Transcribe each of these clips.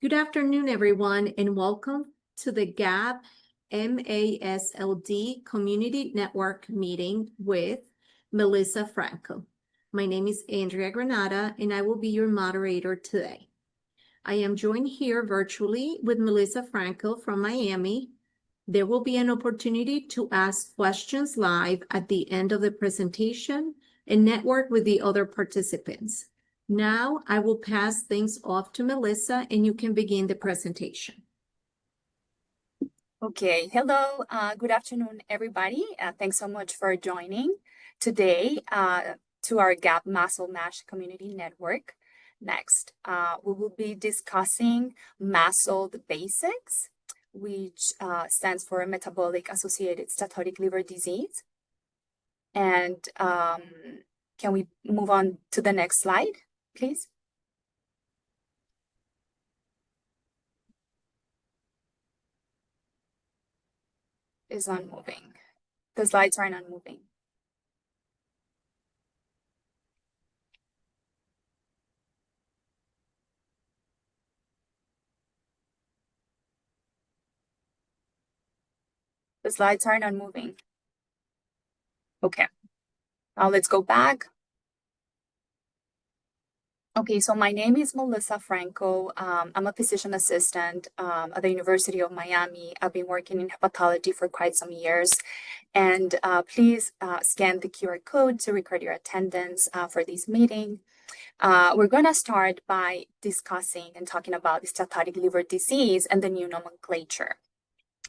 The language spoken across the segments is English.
Good afternoon, everyone, and welcome to the GAP MASLD Community Network meeting with Melissa Franco. My name is Andrea Granada, and I will be your moderator today. I am joined here virtually with Melissa Franco from Miami. There will be an opportunity to ask questions live at the end of the presentation and network with the other participants. Now I will pass things off to Melissa and you can begin the presentation. Okay, hello, good afternoon, everybody. Thanks so much for joining today to our GAP Muscle MASH Community Network. Next, we will be discussing MASLD basics, which stands for Metabolic Associated Steatotic Liver Disease. And can we move on to the next slide, please? Is not moving. The slides are not moving. The slides are not moving. Okay, now let's go back. Okay, so my name is Melissa Franco. I'm a physician assistant at the University of Miami. I've been working in hepatology for quite some years. And please scan the QR code to record your attendance for this meeting. We're going to start by discussing and talking about steatotic liver disease and the new nomenclature.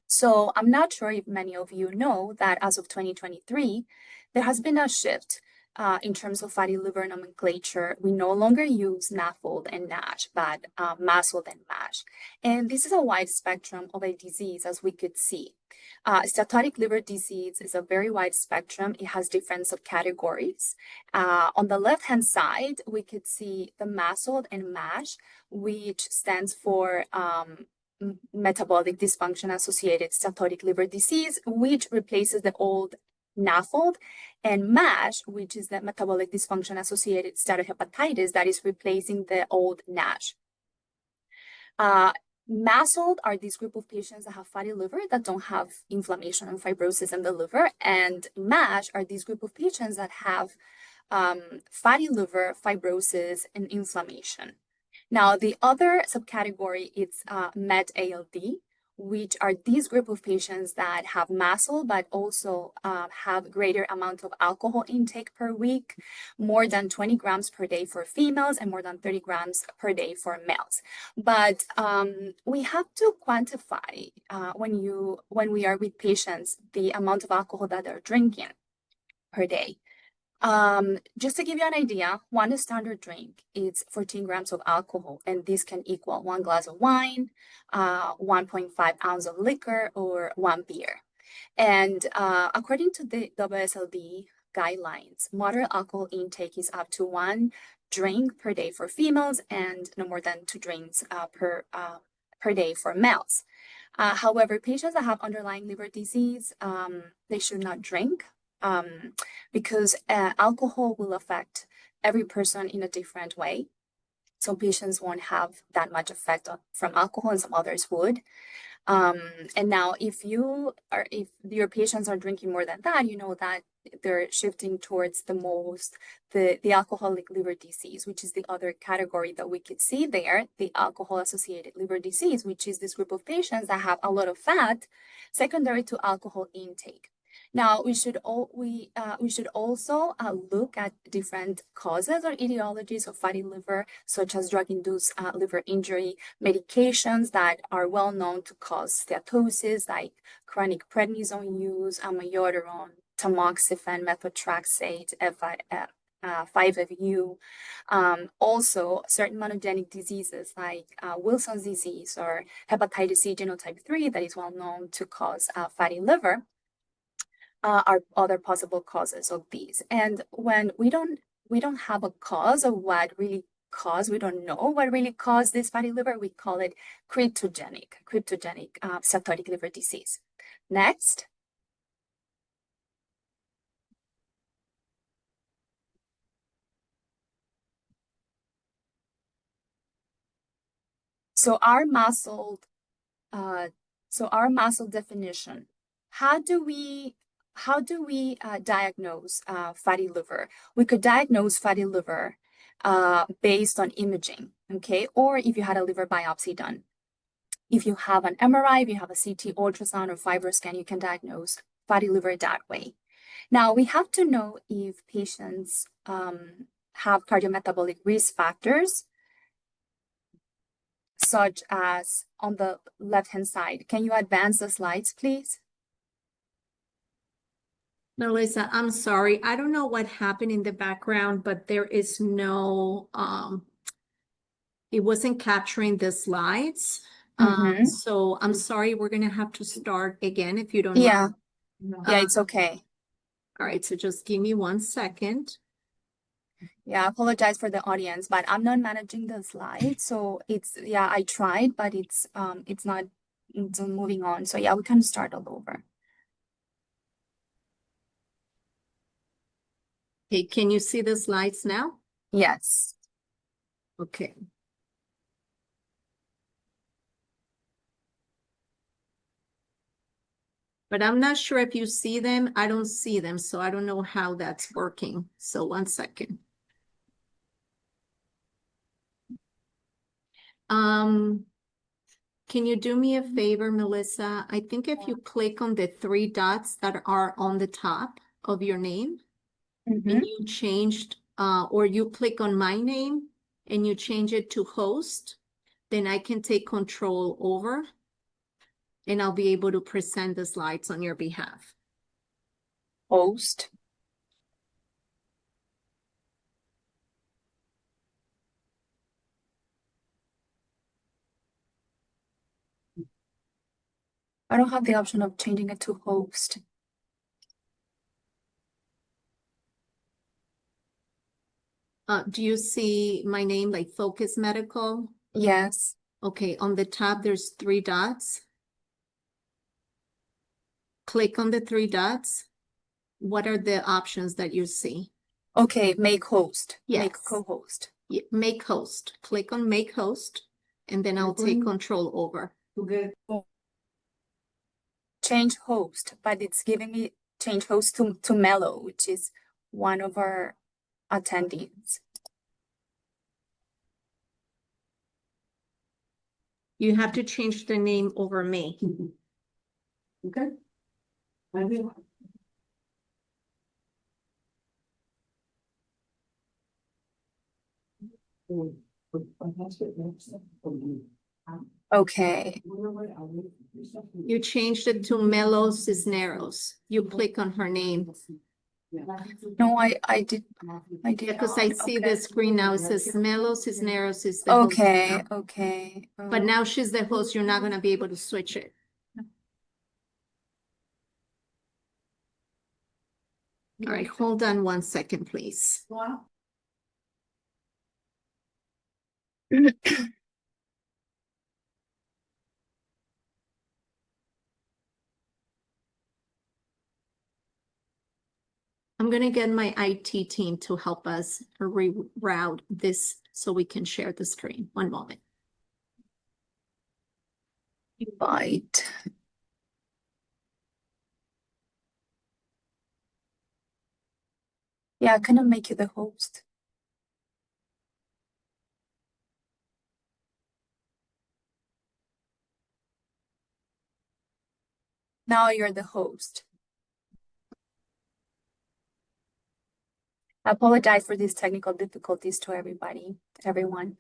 So I'm not sure if many of you know that as of 2023, there has been a shift in terms of fatty liver nomenclature. We no longer use NAFLD and NASH, but MASLD and MASH. And this is a wide spectrum of a disease, as we could see. Steatotic liver disease is a very wide spectrum. It has different subcategories. On the left-hand side, we could see the MASLD and MASH, which stands for metabolic dysfunction associated steatotic liver disease, which replaces the old NAFLD, and MASH, which is the metabolic dysfunction associated steatohepatitis, that is replacing the old NASH. MASLD are this group of patients that have fatty liver that don't have inflammation and fibrosis in the liver, and MASH are this group of patients that have fatty liver, fibrosis, and inflammation. Now, the other subcategory is MASLD, which are these group of patients that have MASLD, but also have greater amount of alcohol intake per week, more than 20 grams per day for females and more than 30 grams per day for males. But we have to quantify when we are with patients, the amount of alcohol that they're drinking per day. Just to give you an idea, one standard drink is 14 grams of alcohol, and this can equal 1 glass of wine, 1.5 ounce of liquor, or 1 beer. And according to the WSLD guidelines, moderate alcohol intake is up to 1 drink per day for females and no more than 2 drinks per day for males. However, patients that have underlying liver disease, they should not drink. Because alcohol will affect every person in a different way. Some patients won't have that much effect from alcohol and some others would. And now if your patients are drinking more than that, you know that they're shifting towards the alcoholic liver disease, which is the other category that we could see there, the alcohol associated liver disease, which is this group of patients that have a lot of fat secondary to alcohol intake. Now, we should also look at different causes or etiologies of fatty liver, such as drug-induced liver injury, medications that are well known to cause steatosis, like chronic prednisone use, amiodarone, tamoxifen, methotrexate, 5-FU. Also, certain monogenic diseases like Wilson's disease or hepatitis C genotype 3 that is well known to cause fatty liver. Are other possible causes of these. And when we don't have a cause of what really caused, we don't know what really caused this fatty liver, we call it cryptogenic steatotic liver disease. Next. So our MASLD, definition, how do we diagnose fatty liver? We could diagnose fatty liver based on imaging, okay? Or if you had a liver biopsy done. If you have an MRI, if you have a CT ultrasound or FibroScan, you can diagnose fatty liver that way. Now, we have to know if patients have cardiometabolic risk factors, such as on the left-hand side. Can you advance the slides, please? Melissa, I'm sorry. I don't know what happened in the background, but there is no, it wasn't capturing the slides. So I'm sorry, we're gonna have to start again if you don't Yeah, mind. yeah, it's okay. All right, so just give me 1 second. Yeah, I apologize for the audience, but I'm not managing the slides. So it's, yeah, I tried, but it's not moving on. So yeah, we can start all over. Okay, can you see the slides now? Yes. Okay. But I'm not sure if you see them. I don't see them, so I don't know how that's working. So 1 second. Can you do me a favor, Melissa? I think if you click on the 3 dots that are on the top of your name, and you changed, or you click on my name and you change it to host, then I can take control over and I'll be able to present the slides on your behalf. Host. I don't have the option of changing it to host. Do you see my name, like Focus Medical? Yes. Okay, on the top, there's 3 dots. Click on the 3 dots. What are the options that you see? Okay, make host. Yes. Make co-host. Yeah, make host. Click on make host, and then I'll take control over. Change host, but it's giving me change host to Mello, which is one of our attendees. You have to change the name over me. Okay. Okay. You changed it to Melo Cisneros. You click on her name. No, I did Because I see okay. the screen now, it says Melo Cisneros is the host. Okay, okay. But now she's the host, you're not gonna be able to switch it. All right, hold on 1 second, please. I'm gonna get my IT team to help us reroute this so we can share the screen. 1 moment. Invite. Yeah, can I make you the host? Now you're the host. I apologize for these technical difficulties to everyone.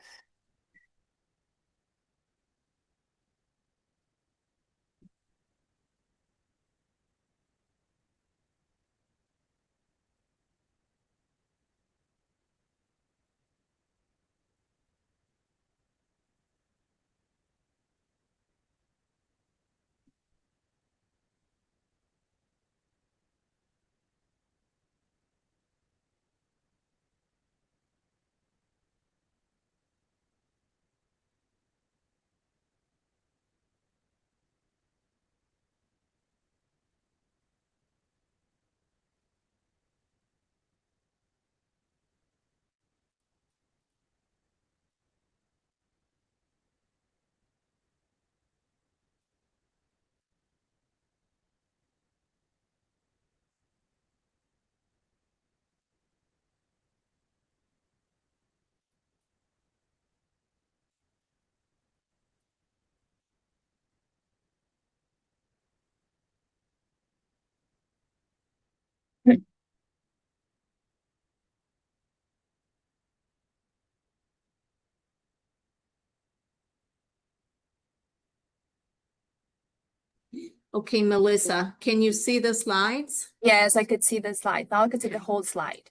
Okay, Melissa, can you see the slides? Yes, I could see the slide. Now I could see the whole slide.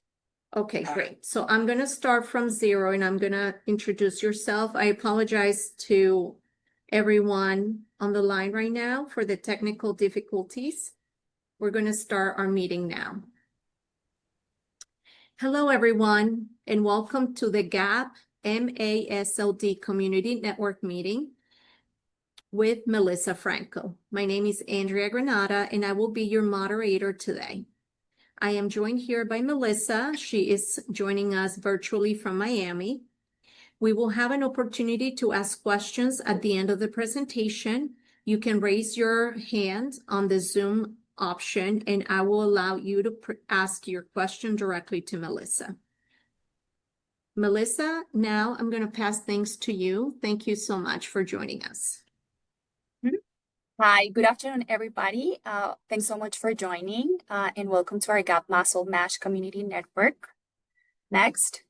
Okay, great. So I'm going to start from zero and I'm going to introduce yourself. I apologize to everyone on the line right now for the technical difficulties. We're going to start our meeting now. Hello, everyone, and welcome to the GAP MASLD Community Network meeting with Melissa Franco. My name is Andrea Granada, and I will be your moderator today. I am joined here by Melissa. She is joining us virtually from Miami. We will have an opportunity to ask questions at the end of the presentation. You can raise your hand on the Zoom option, and I will allow you to ask your question directly to Melissa. Melissa, now I'm going to pass things to you. Thank you so much for joining us. Hi, good afternoon, everybody. Thanks so much for joining and welcome to our GAP MASLD MASH Community Network. Next.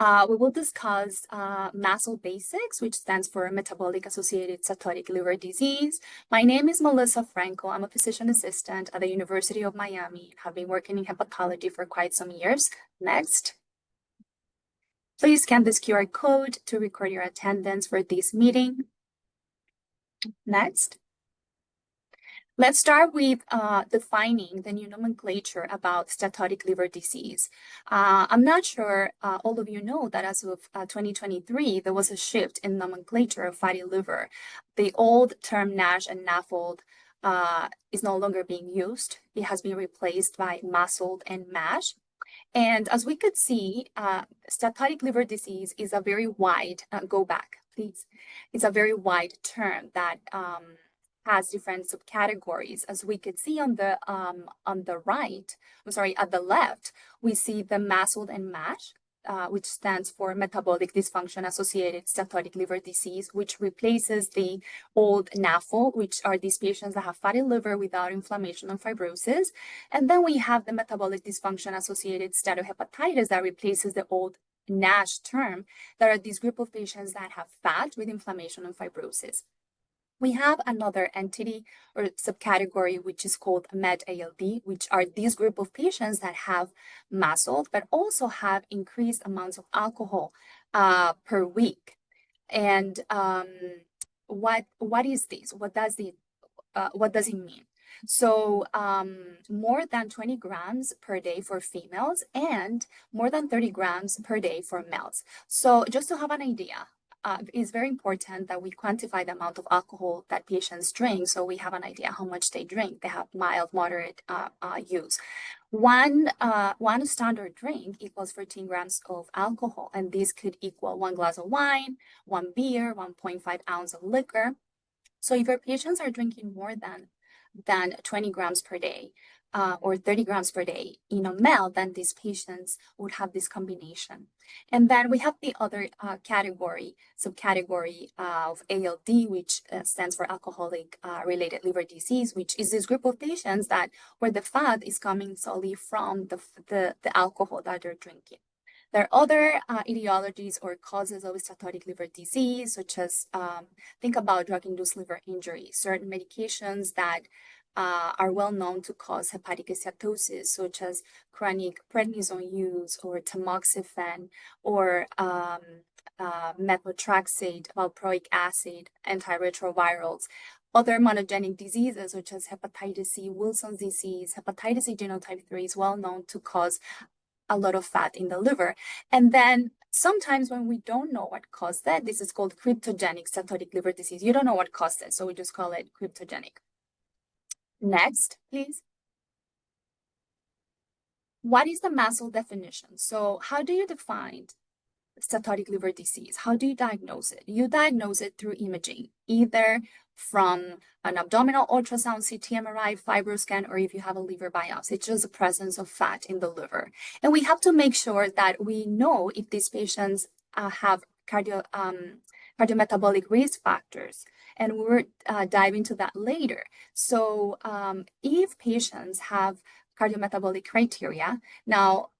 We will discuss MASLD basics, which stands for Metabolic Associated Steatotic Liver Disease. My name is Melissa Franco. I'm a physician assistant at the University of Miami. I've been working in hepatology for quite some years. Next. Please scan this QR code to record your attendance for this meeting. Next. Let's start with defining the new nomenclature about steatotic liver disease. I'm not sure all of you know that as of 2023, there was a shift in nomenclature of fatty liver. The old term NASH and NAFLD is no longer being used. It has been replaced by MASLD and MASH. And as we could see, steatotic liver disease is a very wide, go back, please. It's a very wide term that has different subcategories. As we could see on the right, at the left, we see the MASLD and MASH, which stands for Metabolic Dysfunction Associated Steatotic Liver Disease, which replaces the old NAFLD, which are these patients that have fatty liver without inflammation and fibrosis. And then we have the Metabolic Dysfunction Associated Steatohepatitis that replaces the old NASH term, that are these group of patients that have fat with inflammation and fibrosis. We have another entity or subcategory, which is called MASLD, which are these group of patients that have MASLD, but also have increased amounts of alcohol per week. And what is this? What does it mean? So more than 20 grams per day for females and more than 30 grams per day for males. So just to have an idea, it's very important that we quantify the amount of alcohol that patients drink so we have an idea how much they drink. They have mild, moderate use. One standard drink equals 14 grams of alcohol, and this could equal 1 glass of wine, 1 beer, 1.5 ounce of liquor. So if your patients are drinking more than 20 grams per day, or 30 grams per day in a male, then these patients would have this combination. And then we have the other subcategory of ALD, which stands for alcoholic related liver disease, which is this group of patients where the fat is coming solely from the alcohol that they're drinking. There are other etiologies or causes of steatotic liver disease, such as think about drug-induced liver injury, certain medications that are well known to cause hepatic steatosis, such as chronic prednisone use or tamoxifen or methotrexate, valproic acid, antiretrovirals. Other monogenic diseases, such as hepatitis C, Wilson's disease, hepatitis C genotype 3 is well known to cause a lot of fat in the liver. And then sometimes when we don't know what caused that, this is called cryptogenic steatotic liver disease. You don't know what caused it, so we just call it cryptogenic. Next, please. What is the MASLD definition? So how do you define steatotic liver disease? How do you diagnose it? You diagnose it through imaging, either from an abdominal ultrasound, CT, MRI, fibroscan, or if you have a liver biopsy. It's just the presence of fat in the liver. And we have to make sure that we know if these patients have cardiometabolic risk factors. And we'll dive into that later. So if patients have cardiometabolic criteria, now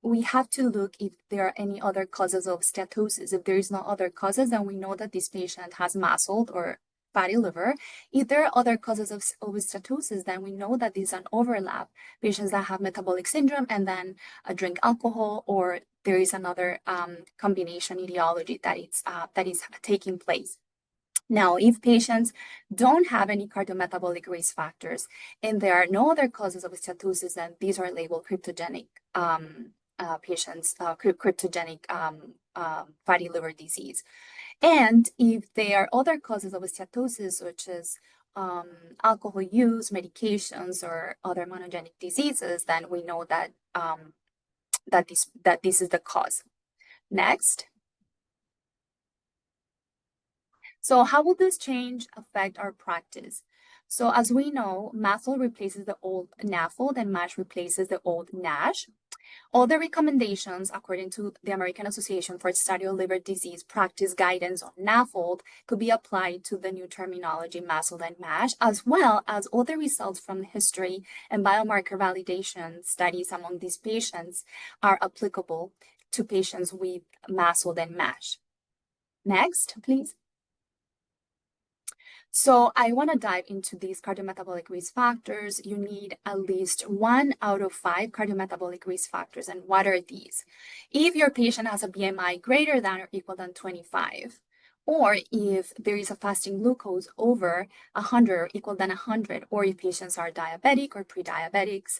we have to look if there are any other causes of steatosis. If there is no other causes, then we know that this patient has MASLD or fatty liver. If there are other causes of steatosis, then we know that there's an overlap. Patients that have metabolic syndrome and then drink alcohol, or there is another combination etiology that is taking place. Now, if patients don't have any cardiometabolic risk factors and there are no other causes of steatosis, then these are labeled cryptogenic patients, cryptogenic fatty liver disease. And if there are other causes of steatosis, such as alcohol use, medications, or other monogenic diseases, then we know that that this is the cause. Next. So how will this change affect our practice? So as we know, MASLD replaces the old NAFLD and MASH replaces the old NASH. All the recommendations, according to the American Association for Study of Liver Disease practice guidance on NAFLD, could be applied to the new terminology MASLD and MASH, as well as all the results from history and biomarker validation studies among these patients are applicable to patients with MASLD and MASH. Next, please. So I want to dive into these cardiometabolic risk factors. You need at least 1 out of 5 cardiometabolic risk factors. And what are these? If your patient has a BMI greater than or equal than 25, or if there is a fasting glucose over 100 or equal than 100, or if patients are diabetic or pre-diabetics.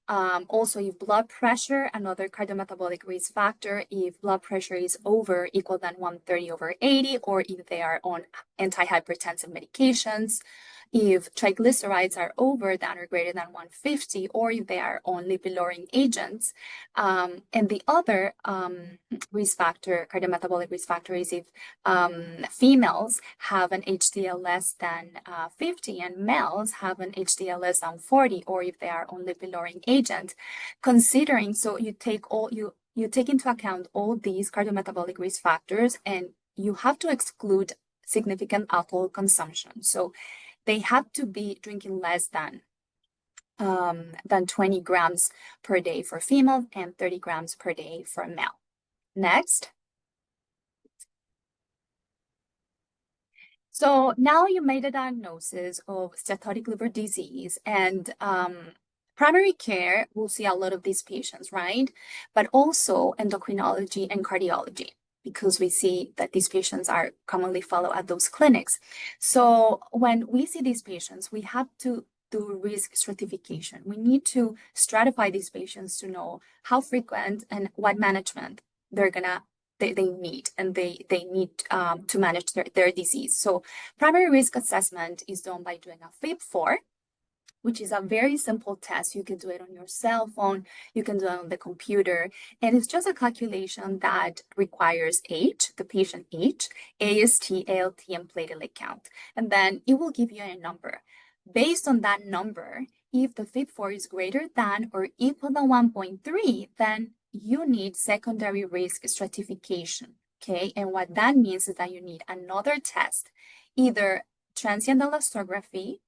Also, if blood pressure, another cardiometabolic risk factor, if blood pressure is over equal than 130/80, or if they are on antihypertensive medications, if triglycerides are over than or greater than 150, or if they are on lipid-lowering agents. And the other risk factor, cardiometabolic risk factor, is if females have an HDL less than 50 and males have an HDL less than 40, or if they are on lipid-lowering agent. Considering, so you take into account all these cardiometabolic risk factors, and you have to exclude significant alcohol consumption. So they have to be drinking less than 20 grams per day for female and 30 grams per day for male. Next. So now you made a diagnosis of steatotic liver disease, and primary care will see a lot of these patients, right? But also endocrinology and cardiology, because we see that these patients are commonly followed at those clinics. So when we see these patients, we have to do risk stratification. We need to stratify these patients to know how frequent and what management they need, and they need to manage their disease. So primary risk assessment is done by doing a FIB-4, which is a very simple test. You can do it on your cell phone, you can do it on the computer, and it's just a calculation that requires age, the patient age, AST, ALT, and platelet count. And then it will give you a number. Based on that number, if the FIB-4 is greater than or equal to 1.3, then you need secondary risk stratification, okay? And what that means is that you need another test, either transient elastography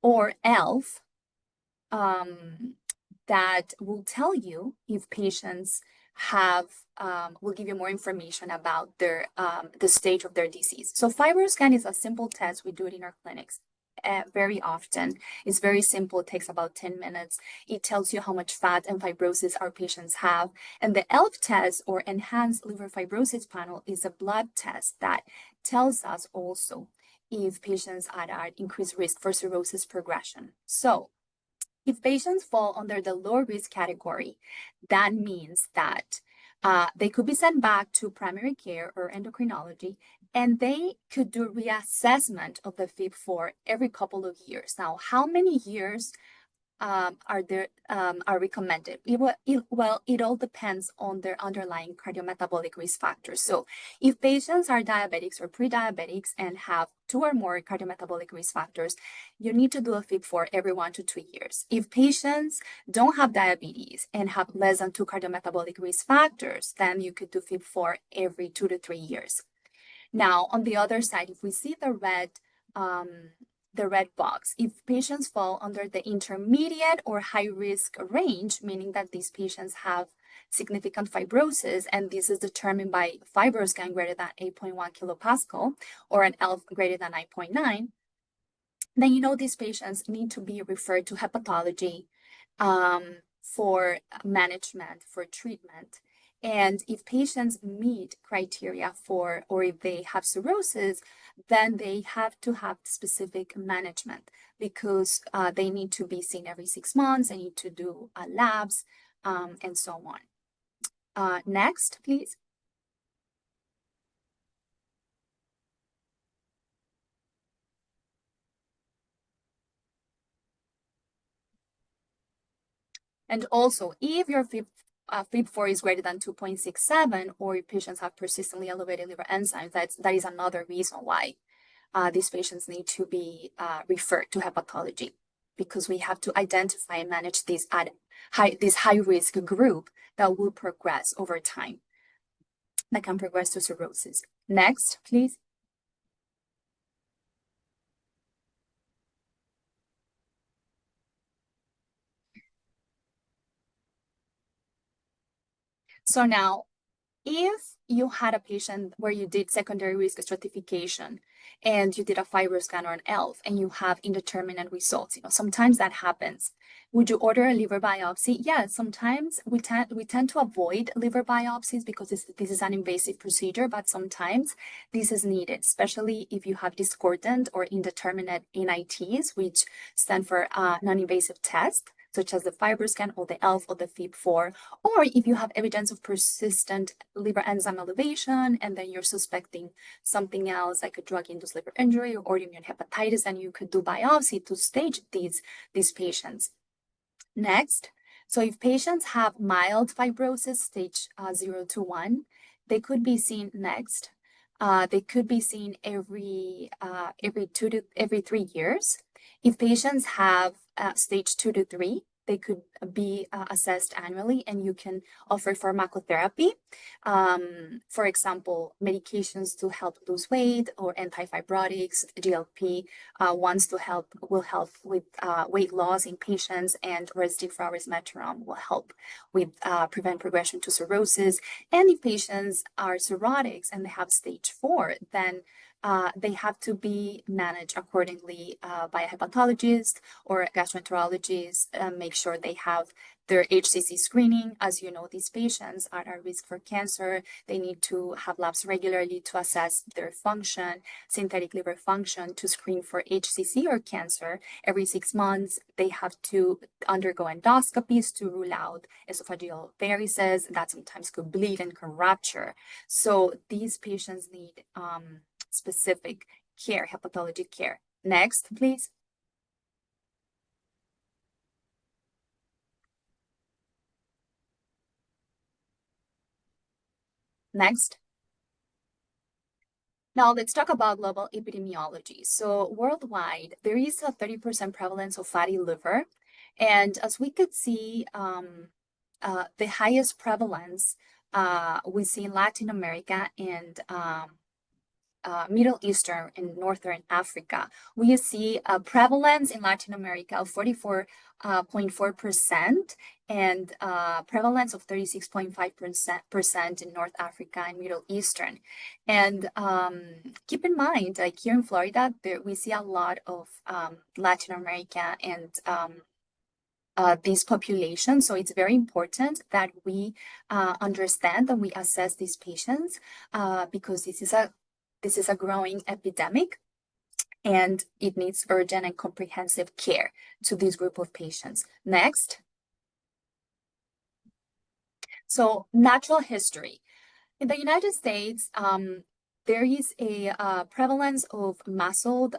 or ELF, that will tell you if patients have, will give you more information about their the stage of their disease. So FibroScan is a simple test. We do it in our clinics very often. It's very simple. It takes about 10 minutes. It tells you how much fat and fibrosis our patients have. And the ELF test, or Enhanced Liver Fibrosis Panel, is a blood test that tells us also if patients are at increased risk for cirrhosis progression. So if patients fall under the low risk category, that means that they could be sent back to primary care or endocrinology, and they could do reassessment of the FIB-4 every couple of years. Now, how many years are recommended? It all depends on their underlying cardiometabolic risk factors. So if patients are diabetics or pre-diabetics and have 2 or more cardiometabolic risk factors, you need to do a FIB-4 every 1 to 2 years. If patients don't have diabetes and have less than 2 cardiometabolic risk factors, then you could do FIB-4 every 2 to 3 years. Now, on the other side, if we see the red box, if patients fall under the intermediate or high risk range, meaning that these patients have significant fibrosis, and this is determined by FibroScan greater than 8.1 kilopascal or an ELF greater than 9.9, then you know these patients need to be referred to hepatology for management, for treatment. And if patients meet criteria for, or if they have cirrhosis, then they have to have specific management because they need to be seen every 6 months, they need to do labs, and so on. Next, please. And also, if your FIB4 is greater than 2.67, or your patients have persistently elevated liver enzymes, that is another reason why these patients need to be referred to hepatology, because we have to identify and manage this high-risk group that will progress over time, that can progress to cirrhosis. Next, please. So now, if you had a patient where you did secondary risk stratification and you did a FibroScan or an ELF and you have indeterminate results, sometimes that happens. Would you order a liver biopsy? Yes, sometimes we tend to avoid liver biopsies because this is an invasive procedure, but sometimes this is needed, especially if you have discordant or indeterminate NITs, which stand for non-invasive test, such as the FibroScan or the ELF or the FIB4, or if you have evidence of persistent liver enzyme elevation and then you're suspecting something else like a drug-induced liver injury or autoimmune hepatitis, and you could do biopsy to stage these patients. Next, so if patients have mild fibrosis, stage 0 to 1, they could be seen next. They could be seen every 3 years. If patients have stage 2 to 3, they could be assessed annually, and you can offer pharmacotherapy. For example, medications to help lose weight or antifibrotics, GLP ones will help with weight loss in patients, and Rezdiffra, resmetirom will help with prevent progression to cirrhosis. And if patients are cirrhotics and they have stage 4, then they have to be managed accordingly by a hepatologist or a gastroenterologist. Make sure they have their HCC screening. As you know, these patients are at risk for cancer. They need to have labs regularly to assess their function, synthetic liver function, to screen for HCC or cancer. Every 6 months, they have to undergo endoscopies to rule out esophageal varices that sometimes could bleed and can rupture. So these patients need specific care, hepatology care. Next, please. Next. Now let's talk about global epidemiology. So worldwide, there is a 30% prevalence of fatty liver. And as we could see, the highest prevalence we see in Latin America and Middle Eastern and Northern Africa. We see a prevalence in Latin America of 44.4% and prevalence of 36.5% in North Africa and Middle Eastern. And keep in mind, like here in Florida, we see a lot of Latin America and these populations. So it's very important that we understand and we assess these patients because this is a growing epidemic, and it needs urgent and comprehensive care to this group of patients. Next. So natural history. In the United States, there is a prevalence of MASLD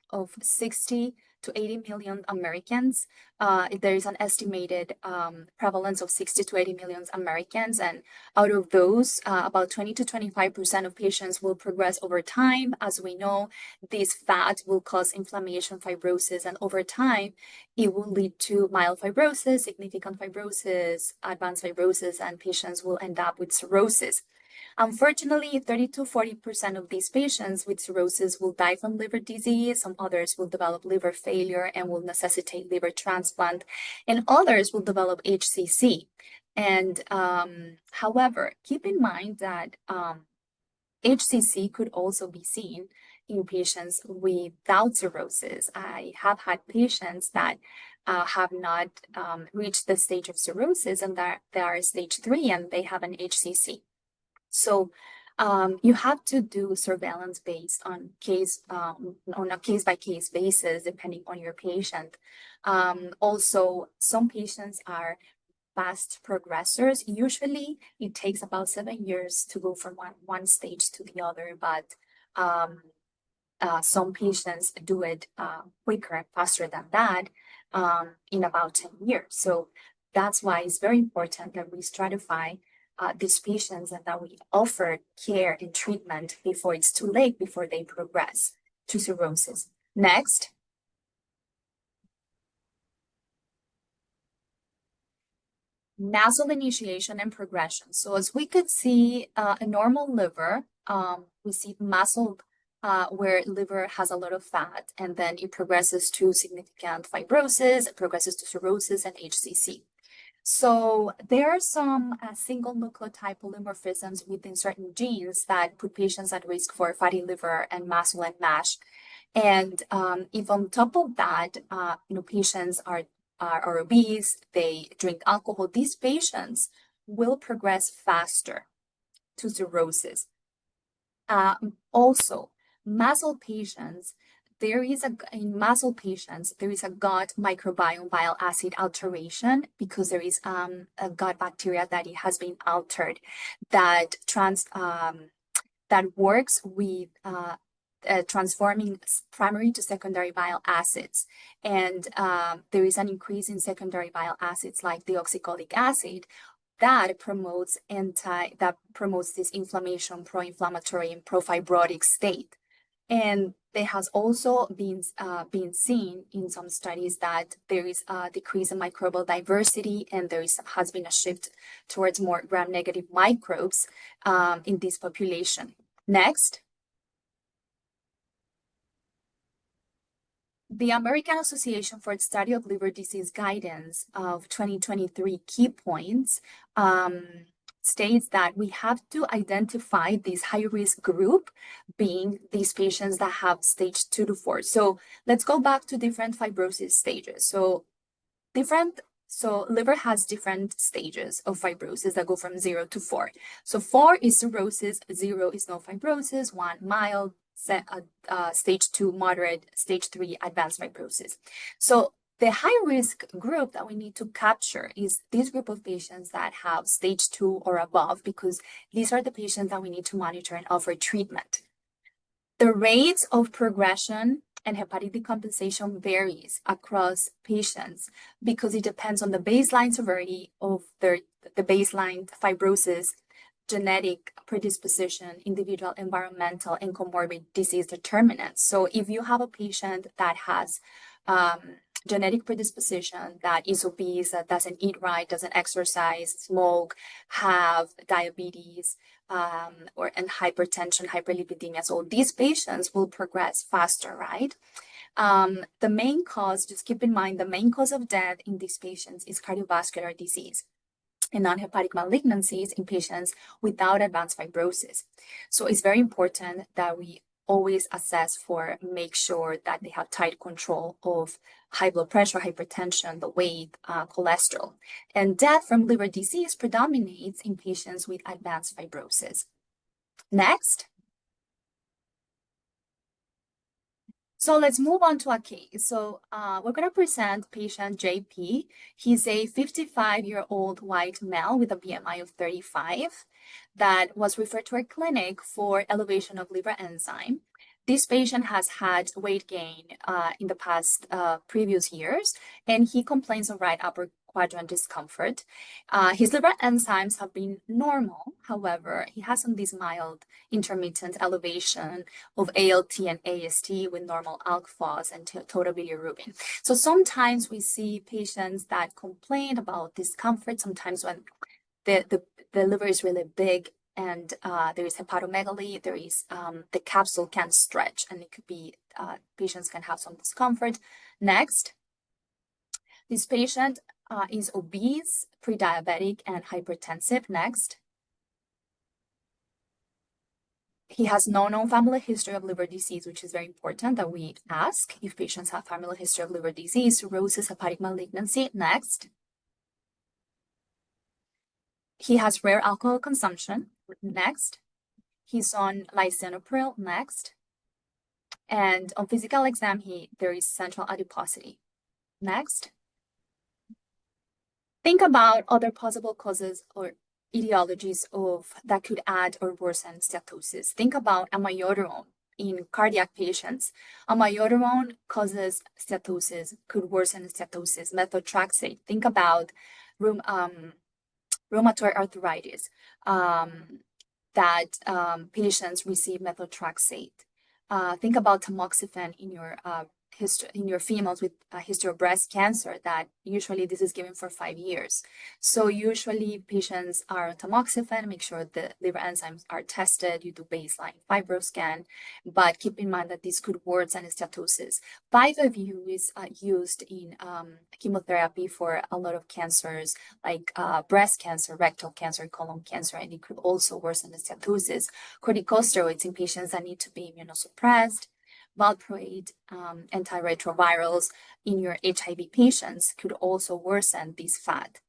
of 60 to 80 million Americans. There is an estimated prevalence of 60 to 80 million Americans, and out of those, about 20 to 25% of patients will progress over time. As we know, this fat will cause inflammation, fibrosis, and over time, it will lead to mild fibrosis, significant fibrosis, advanced fibrosis, and patients will end up with cirrhosis. Unfortunately, 30 to 40% of these patients with cirrhosis will die from liver disease. Some others will develop liver failure and will necessitate liver transplant, and others will develop HCC. And however, keep in mind that HCC could also be seen in patients without cirrhosis. I have had patients that have not reached the stage of cirrhosis and they are stage 3 and they have an HCC. So you have to do surveillance based on a case-by-case basis, depending on your patient. Also, some patients are fast progressors. Usually, it takes about 7 years to go from one stage to the other, but some patients do it quicker, faster than that, in about 10 years. So that's why it's very important that we stratify these patients and that we offer care and treatment before it's too late, before they progress to cirrhosis. Next. MASLD initiation and progression. So as we could see, a normal liver, we see MASLD where liver has a lot of fat, and then it progresses to significant fibrosis, it progresses to cirrhosis and HCC. So there are some single nucleotide polymorphisms within certain genes that put patients at risk for fatty liver and MASLD and MASH. And if on top of that, patients are obese, they drink alcohol, these patients will progress faster to cirrhosis. Also, MASLD patients, in MASLD patients, there is a gut microbiome bile acid alteration because there is a gut bacteria that it has been altered that works with transforming primary to secondary bile acids. And there is an increase in secondary bile acids like deoxycholic acid that promotes this inflammation, pro-inflammatory and pro-fibrotic state. And there has also been seen in some studies that there is a decrease in microbial diversity, and has been a shift towards more gram-negative microbes in this population. Next. The American Association for the Study of Liver Disease Guidance of 2023 key points states that we have to identify this high-risk group, being these patients that have stage 2 to 4. So let's go back to different fibrosis stages. So liver has different stages of fibrosis that go from 0 to 4. So 4 is cirrhosis, 0 is no fibrosis, 1 mild, stage 2 moderate, stage 3 advanced fibrosis. So the high-risk group that we need to capture is this group of patients that have stage 2 or above, because these are the patients that we need to monitor and offer treatment. The rates of progression and hepatic decompensation varies across patients because it depends on the baseline severity of the baseline fibrosis, genetic predisposition, individual environmental and comorbid disease determinants. So if you have a patient that has genetic predisposition, that is obese, that doesn't eat right, doesn't exercise, smoke, have diabetes, and hypertension, hyperlipidemia, so these patients will progress faster, right? The main cause, just keep in mind, the main cause of death in these patients is cardiovascular disease and non-hepatic malignancies in patients without advanced fibrosis. So it's very important that we always make sure that they have tight control of high blood pressure, hypertension, the weight, cholesterol. And death from liver disease predominates in patients with advanced fibrosis. Next. So let's move on to a case. So we're going to present patient JP. He's a 55-year-old white male with a BMI of 35 that was referred to our clinic for elevation of liver enzyme. This patient has had weight gain in the past previous years, and he complains of right upper quadrant discomfort. His liver enzymes have been normal. However, he has this mild intermittent elevation of ALT and AST with normal alk phos and total bilirubin. So sometimes we see patients that complain about discomfort, sometimes when the liver is really big and there is hepatomegaly, there is the capsule can't stretch, and it could be patients can have some discomfort. Next. This patient is obese, pre-diabetic, and hypertensive. Next. He has no known family history of liver disease, which is very important that we ask if patients have family history of liver disease, cirrhosis, hepatic malignancy. Next. He has rare alcohol consumption. Next. He's on lisinopril. Next. And on physical exam, there is central adiposity. Next. Think about other possible causes or etiologies that could add or worsen steatosis. Think about amiodarone in cardiac patients. Amiodarone causes steatosis, could worsen steatosis. Methotrexate. Think about rheumatoid arthritis that patients receive methotrexate. Think about tamoxifen in your females with a history of breast cancer, that usually this is given for 5 years. So usually patients are on tamoxifen, make sure the liver enzymes are tested, you do baseline fibroscan, but keep in mind that this could worsen steatosis. 5-FU is used in chemotherapy for a lot of cancers like breast cancer, rectal cancer, colon cancer, and it could also worsen steatosis. Corticosteroids in patients that need to be immunosuppressed. Valproate, antiretrovirals in your HIV patients could also worsen this fat.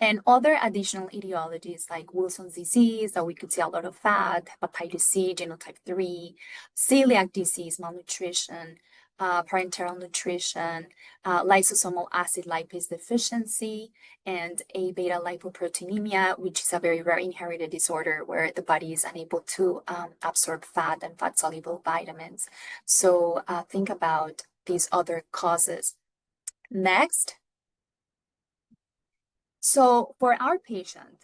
And other additional etiologies like Wilson's disease, that we could see a lot of fat, hepatitis C, genotype 3, celiac disease, malnutrition, parenteral nutrition, lysosomal acid lipase deficiency, and A beta lipoproteinemia, which is a very rare inherited disorder where the body is unable to absorb fat and fat-soluble vitamins. So think about these other causes. Next. So for our patient,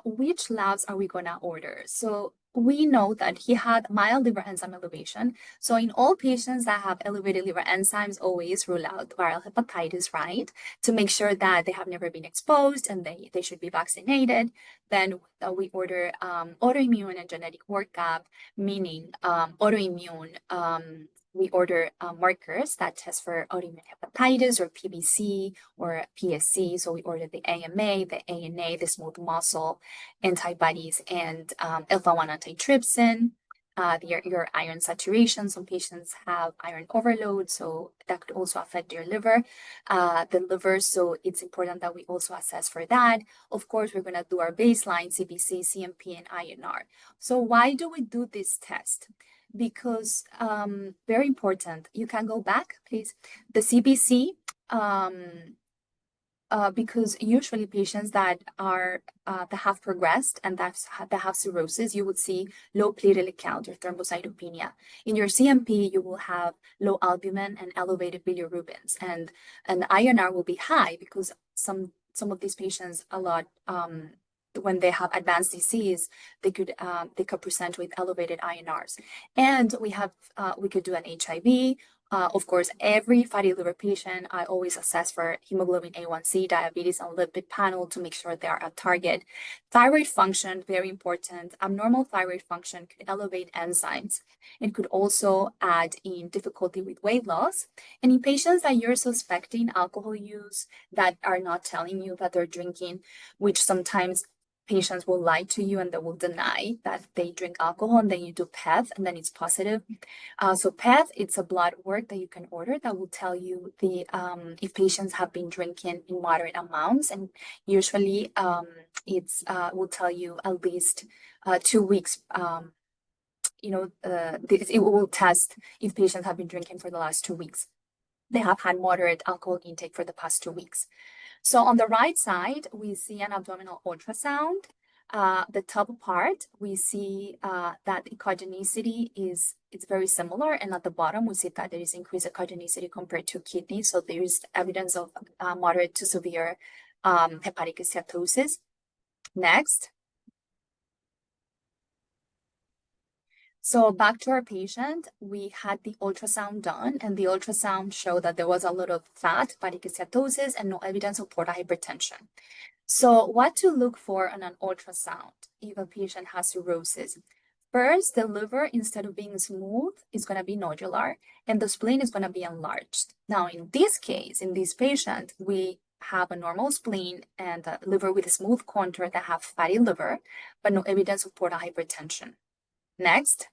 which labs are we going to order? So we know that he had mild liver enzyme elevation. So in all patients that have elevated liver enzymes, always rule out viral hepatitis, right? To make sure that they have never been exposed and they should be vaccinated. Then we order autoimmune and genetic workup, meaning autoimmune, we order markers that test for autoimmune hepatitis or PBC or PSC. So we order the AMA, the ANA, the smooth muscle antibodies, and alpha-1 antitrypsin, your iron saturation. Some patients have iron overload, so that could also affect your liver, so it's important that we also assess for that. Of course, we're going to do our baseline CBC, CMP, and INR. So why do we do this test? Because very important, you can go back, please. The CBC, because usually patients that have progressed and that have cirrhosis, you would see low platelet count or thrombocytopenia. In your CMP, you will have low albumin and elevated bilirubins, and INR will be high because some of these patients when they have advanced disease, they could present with elevated INRs. And we could do an HIV. Of course, every fatty liver patient, I always assess for hemoglobin A1C, diabetes, and lipid panel to make sure they are at target. Thyroid function, very important. Abnormal thyroid function could elevate enzymes. It could also add in difficulty with weight loss. And in patients that you're suspecting alcohol use, that are not telling you that they're drinking, which sometimes patients will lie to you and they will deny that they drink alcohol, and then you do PEth and then it's positive. So PEth, it's a blood work that you can order that will tell you if patients have been drinking in moderate amounts, and usually will tell you at least 2 weeks. It will test if patients have been drinking for the last 2 weeks. They have had moderate alcohol intake for the past 2 weeks. So on the right side, we see an abdominal ultrasound. The top part, we see that echogenicity it's very similar. And at the bottom, we see that there is increased echogenicity compared to kidney. So there is evidence of moderate to severe hepatic steatosis. Next. So back to our patient, we had the ultrasound done, and the ultrasound showed that there was a lot of fat, hepatic steatosis, and no evidence of portal hypertension. So what to look for on an ultrasound if a patient has cirrhosis? First, the liver, instead of being smooth, is going to be nodular, and the spleen is going to be enlarged. Now, in this case, in this patient, we have a normal spleen and a liver with a smooth contour that have fatty liver, but no evidence of portal hypertension. Next.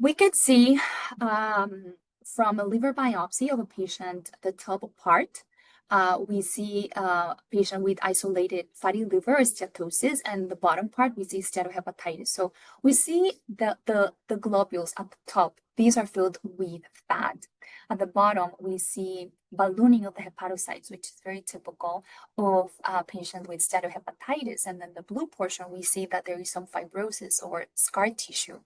We could see from a liver biopsy of a patient, the top part, we see a patient with isolated fatty liver steatosis, and the bottom part, we see steatohepatitis. So we see the globules at the top. These are filled with fat. At the bottom, we see ballooning of the hepatocytes, which is very typical of patients with steatohepatitis. And then the blue portion, we see that there is some fibrosis or scar tissue.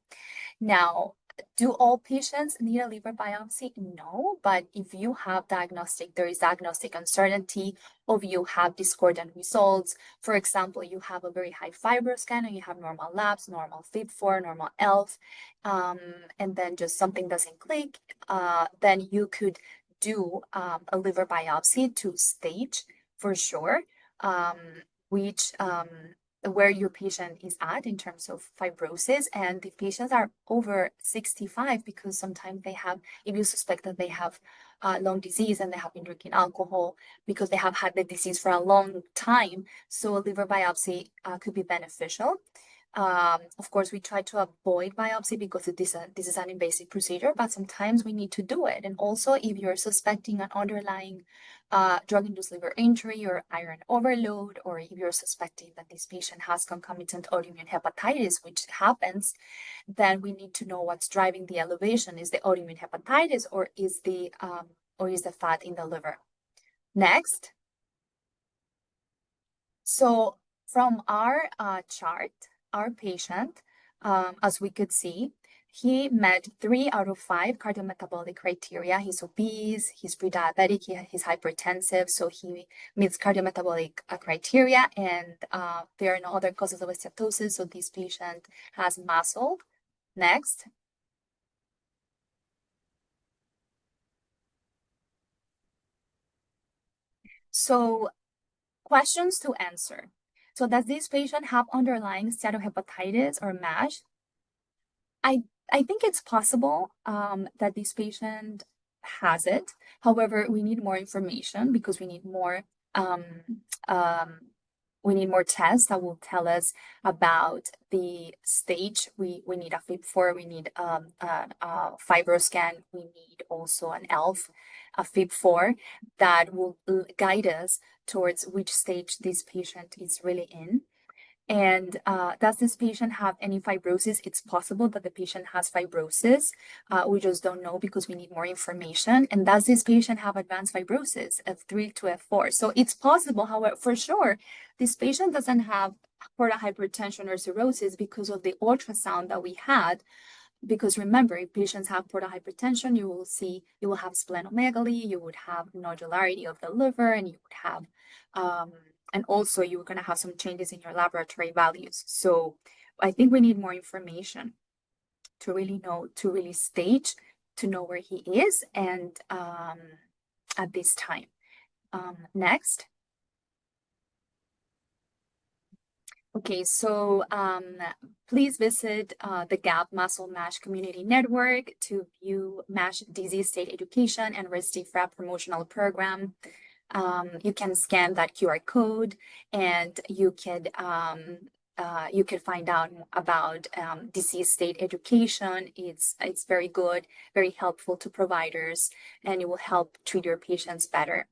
Now, do all patients need a liver biopsy? No, but if you have there is diagnostic uncertainty, or you have discordant results. For example, you have a very high FibroScan and you have normal labs, normal FIB4, normal ELF, and then just something doesn't click, then you could do a liver biopsy to stage for sure, where your patient is at in terms of fibrosis. And if patients are over 65, because sometimes they have, if you suspect that they have lung disease and they have been drinking alcohol because they have had the disease for a long time, so a liver biopsy could be beneficial. Of course, we try to avoid biopsy because this is an invasive procedure, but sometimes we need to do it. And also, if you're suspecting an underlying drug-induced liver injury or iron overload, or if you're suspecting that this patient has concomitant autoimmune hepatitis, which happens, then we need to know what's driving the elevation. Is the autoimmune hepatitis, or is the fat in the liver? Next. So from our chart, our patient, as we could see, he met 3 out of 5 cardiometabolic criteria. He's obese, he's pre-diabetic, he's hypertensive, so he meets cardiometabolic criteria, and there are no other causes of steatosis, so this patient has MASLD. Next. So questions to answer. So does this patient have underlying steatohepatitis or MASH? I think it's possible that this patient has it. However, we need more information because we need more tests that will tell us about the stage. We need a FIB4, we need a FibroScan, we need also an ELF, a FIB4 that will guide us towards which stage this patient is really in. And does this patient have any fibrosis? It's possible that the patient has fibrosis. We just don't know because we need more information. And does this patient have advanced fibrosis, F3 to F4? So it's possible, however, for sure, this patient doesn't have portal hypertension or cirrhosis because of the ultrasound that we had. Because remember, if patients have portal hypertension, you will have splenomegaly, you would have nodularity of the liver, and you would have and also you're going to have some changes in your laboratory values. So I think we need more information to really know, to really stage, to know where he is and at this time. Next. Okay, so please visit the GAP MASLD MASH Community Network to view MASH disease state education and Restifra promotional program. You can scan that QR code, and you could find out about disease state education. It's very good, very helpful to providers, and it will help treat your patients better.